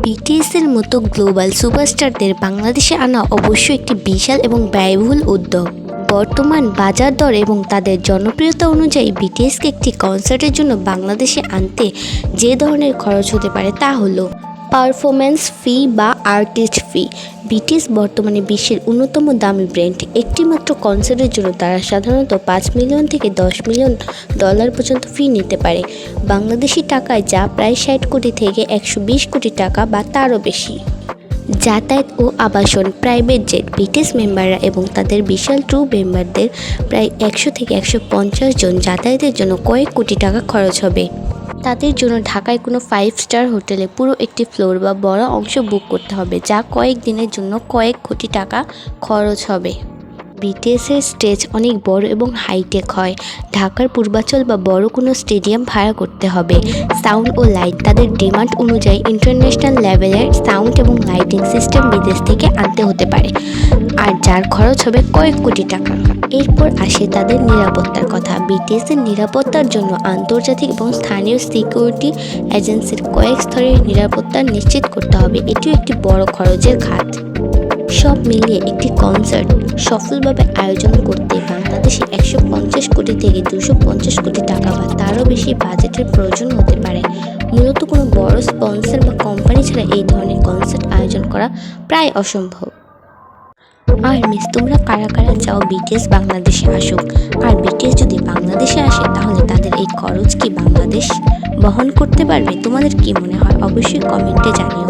বিটিএসের মতো গ্লোবাল সুপারস্টারদের বাংলাদেশে আনা অবশ্যই একটি বিশাল এবং ব্যয়বহুল উদ্যোগ। বর্তমান বাজার দর এবং তাদের জনপ্রিয়তা অনুযায়ী বিটিএসকে একটি কনসার্টের জন্য বাংলাদেশে আনতে যে ধরনের খরচ হতে পারে তা হলো পারফরম্যান্স ফি বা আর্টিস্ট ফি। বিটিএস বর্তমানে বিশ্বের অন্যতম দামি ব্র্যান্ড। একটি মাত্র কনসার্টের জন্য তারা সাধারণত 5 মিলিয়ন থেকে 10 মিলিয়ন ডলার পর্যন্ত ফি নিতে পারে, বাংলাদেশি টাকায় যা প্রায় 60 কোটি থেকে 120 কোটি টাকা বা তারও বেশি। যাতায়াত ও আবাসন, প্রাইভেট জেট, বিটিএস মেম্বাররা এবং তাদের বিশাল ট্রু মেম্বারদের প্রায় 100 থেকে 150 জন যাতায়াতের জন্য কয়েক কোটি টাকা খরচ হবে। তাদের জন্য ঢাকায় কোনো 5 স্টার হোটেলে পুরো একটি ফ্লোর বা বড় অংশ বুক করতে হবে, যা কয়েক দিনের জন্য কয়েক কোটি টাকা খরচ হবে। বিটিএসের স্টেজ অনেক বড় এবং হাইটেক হয়। ঢাকার পূর্বাঞ্চল বা বড় কোনো স্টেডিয়াম ভাড়া করতে হবে। সাউন্ড ও লাইট, তাদের ডিমান্ড অনুযায়ী ইন্টারন্যাশনাল লেভেলের সাউন্ড এবং লাইটিং সিস্টেম বিদেশ থেকে আনতে হতে পারে, আর যার খরচ হবে কয়েক কোটি টাকা। এরপর আসে তাদের নিরাপত্তার কথা। বিটিএসের নিরাপত্তার জন্য আন্তর্জাতিক এবং স্থানীয় সিকিউরিটি এজেন্সির কয়েক স্তরের নিরাপত্তা নিশ্চিত করতে হবে। এটিও একটি বড় খরচের খাত। সব মিলিয়ে একটি কনসার্ট সফলভাবে আয়োজন করতে বাংলাদেশে 150 কোটি থেকে 250 কোটি টাকা বা তারও বেশি বাজেটের প্রয়োজন হতে পারে। মূলত কোনো বড় স্পন্সর বা কোম্পানি ছাড়া এই ধরনের কনসার্ট আয়োজন করা প্রায় অসম্ভব। আর মিস, তোমরা কারা কারা চাও বিটিএস বাংলাদেশে আসুক? আর বিটিএস যদি বাংলাদেশে আসে তাহলে তাদের এই খরচ কি বাংলাদেশ বহন করতে পারবে? তোমাদের কি মনে হয়? অবশ্যই কমেন্টে জানিও।